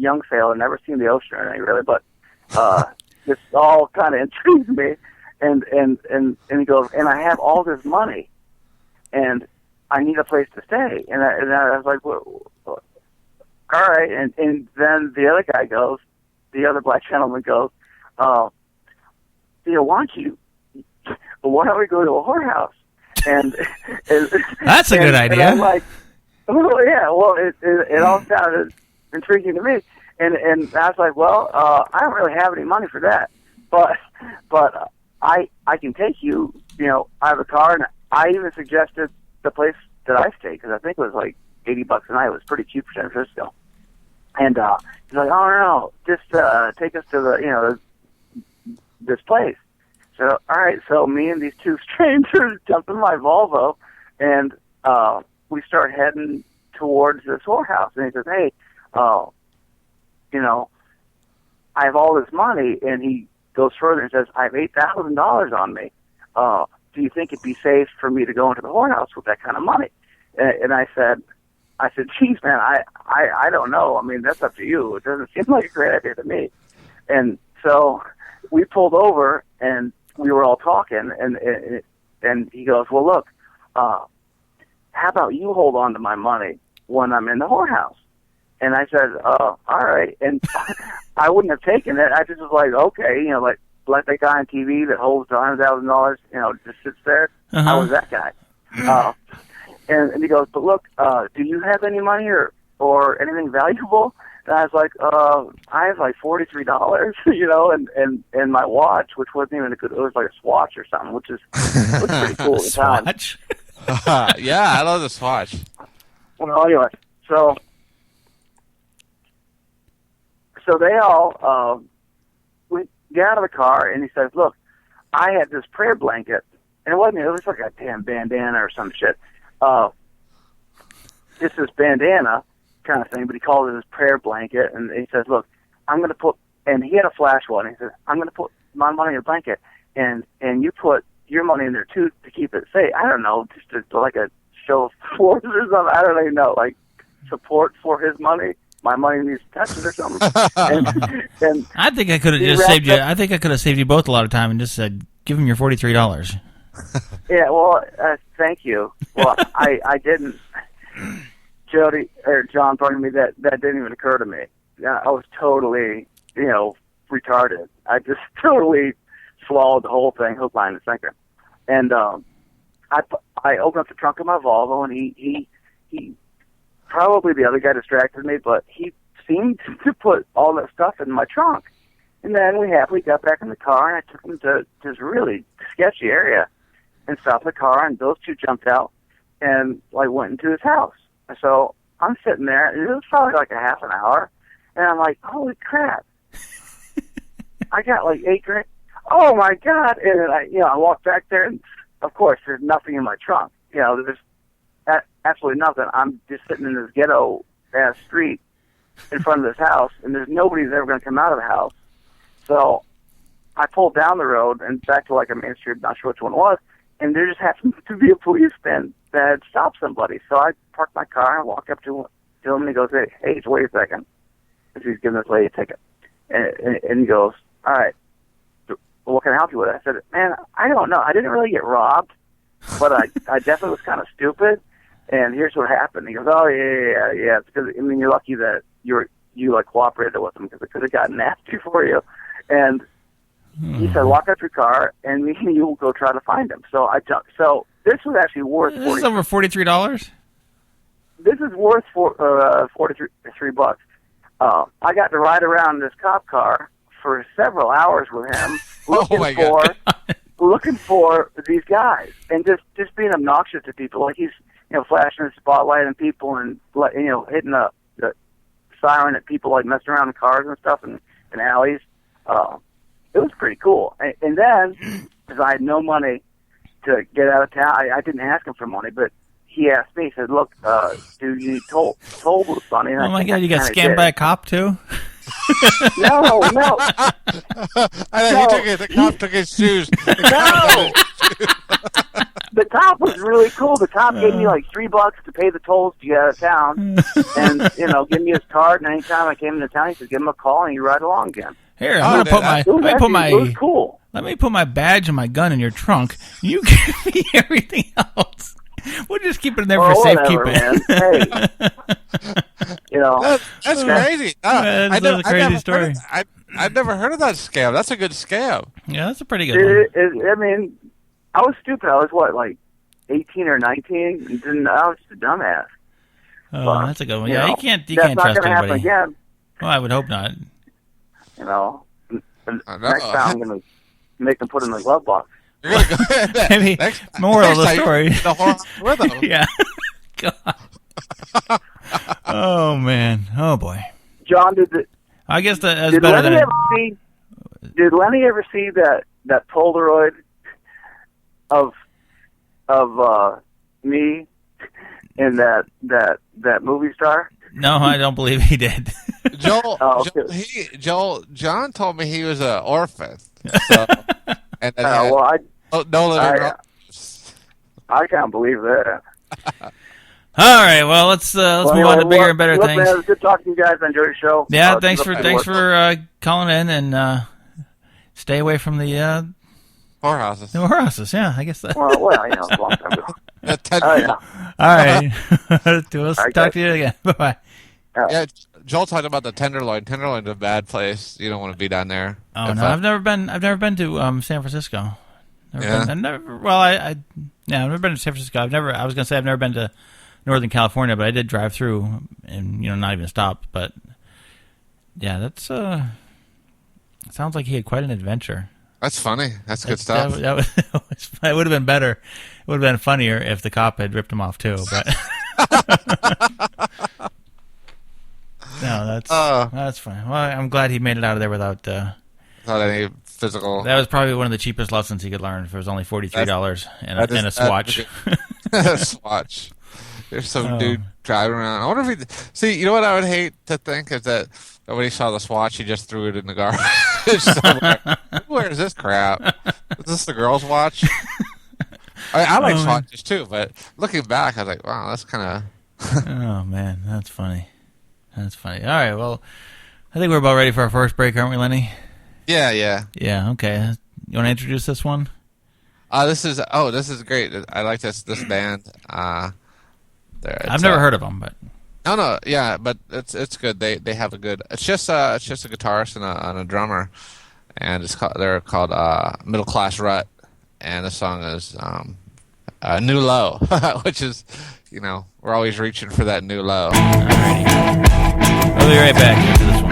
young sailor, never seen the ocean or anything really, but this all kind of intrigued me. And he goes, and I have all this money, and I need a place to stay. And I was like, well, all right. And then the other guy goes, the other black gentleman goes, why don't we go to a whorehouse? And that's a good idea. And I'm like, oh yeah, well, it all sounded intriguing to me. And I was like, well, I don't really have any money for that, but I can take you. You know, I have a car, and I even suggested the place that I stayed because I think it was like $80 a night. It was pretty cheap for San Francisco. And he's like, oh no, just take us to this place. So all right, so me and these two strangers jump in my Volvo, and we start heading towards this whorehouse. And he says, hey, I have all this money, and he goes further and says, I have $8,000 on me. Do you think it'd be safe for me to go into the whorehouse with that kind of money? And I said, geez, man, I don't know. I mean, that's up to you. It doesn't seem like a great idea to me. And so we pulled over, and we were all talking, and he goes, well, look, how about you hold on to my money when I'm in the whorehouse? And I said, all right. And I wouldn't have taken it. I just was like, okay, like that guy on TV that holds $100,000, just sits there. I was that guy. And he goes, but look, do you have any money or anything valuable? And I was like, I have like $43, and my watch, which wasn't even a good, it was like a Swatch or something, which was pretty cool at the time. Swatch? Yeah, I love the Swatch. Well, anyway, so they all we get out of the car, and he says, look, I had this prayer blanket, and it was like a damn bandana or some shit. It's this bandana kind of thing, but he calls it his prayer blanket, and he says, look, I'm going to put, and he had a flash one, he says, I'm going to put my money in your blanket, and you put your money in there too to keep it safe. I don't know, just like a show of force or something. I don't even know, like support for his money. My money needs to touch it or something. and I think I could have just saved you. I think I could have saved you both a lot of time and just said, give him your $43. Yeah, well, thank you. Well, I didn't. Jody or John, pardon me, that didn't even occur to me. I was totally, retarded. I just totally swallowed the whole thing, hook, line, and sinker. And I opened up the trunk of my Volvo, and he probably the other guy distracted me, but he seemed to put all that stuff in my trunk. And then we happily got back in the car, and I took him to this really sketchy area and stopped the car, and those two jumped out and went into his house. So I'm sitting there, and it was probably like a half an hour, and I'm like, holy crap. I got like $8,000. Oh my God. And then I walked back there, and of course there's nothing in my trunk. There's absolutely nothing. I'm just sitting in this ghetto ass street in front of this house, and there's nobody that's ever going to come out of the house. So I pulled down the road and back to like a main street, not sure which one it was, and there just happened to be a policeman that had stopped somebody. So I parked my car and walked up to him, and he goes, hey, wait a second. As he's giving this lady a ticket. And he goes, all right, what can I help you with? I said, man, I don't know. I didn't really get robbed, but I definitely was kind of stupid. And here's what happened. He goes, oh, yeah. It's because, you're lucky that you cooperated with him, because it could have gotten nasty for you. And he said, walk up your car, and me and you will go try to find him. So I jumped. So this was actually worth This is over $43? This is worth $43. I got to ride around in this cop car for several hours with him, looking for these guys, and just being obnoxious to people. Like he's flashing the spotlight on people and hitting the siren at people, like messing around in cars and stuff in alleys. It was pretty cool. And then, because I had no money to get out of town, I didn't ask him for money, but he asked me. He said, "Look, do you need toll booth money?" And oh my God, you got scammed by a cop too? No. The cop took his shoes. No. The top was really cool. The top gave me like $3 to pay the tolls to get out of town, and give me his card. And anytime I came into town, he said, "Give him a call and you ride along again." Here, I'm gonna It was cool. Let me put my badge and my gun in your trunk. You give me everything else. We'll just keep it in there for safekeeping. Man. Hey, that's crazy. That's a crazy story. I've never heard of that scam. That's a good scam. Yeah, that's a pretty good one. I mean, I was stupid. I was like 18 or 19. I was just a dumbass. Oh, but, that's a good one. Yeah, you can't trust That's not going to happen anybody. again. Well, I would hope not. Next time I'm going to make them put in the glove box. You're gonna go Maybe moral of the story. The horse with them. Yeah. God. Oh man. Oh boy. John, I guess that's did better Lenny than. Did Lenny ever see that Polaroid of me in that movie star? No, I don't believe he did. John told me he was an orphan. So, and I can't believe that. All right, well let's move on to bigger and better things. Man, it was good talking to you guys. I enjoyed the show. Yeah, thanks for calling in and stay away from the whorehouses. The whorehouses, yeah, I guess that. Well, it's a long time ago. All right, we'll talk to you again. Bye bye. Yeah, Joel talked about the Tenderloin. Tenderloin's a bad place. You don't want to be down there. Oh no, I've never been to San Francisco. I've never been to San Francisco. I was gonna say I've never been to Northern California, but I did drive through and not even stop. But yeah, that's sounds like he had quite an adventure. That's funny. That's good stuff. It would have been better. It would have been funnier if the cop had ripped him off too. But no, that's fine. Well, I'm glad he made it out of there without any physical. That was probably one of the cheapest lessons he could learn. If it was only $43 and a Swatch. A Swatch. There's some dude driving around. I wonder if he. See, you know what I would hate to think is that when he saw the Swatch, he just threw it in the garbage somewhere. Where is this crap? Is this the girl's watch? I like Swatches too, but looking back, I was like, wow, that's kind of. Oh man, that's funny. That's funny. All right, well, I think we're about ready for our first break, aren't we, Lenny? Yeah. Yeah. Okay. You want to introduce this one? This is great. I like this band. I've never heard of them, but no, yeah, but it's good. They have a good. It's just a guitarist and a drummer, and they're called Middle Class Rut, and the song is New Low, which is we're always reaching for that new low. Alrighty. We'll be right back after this one.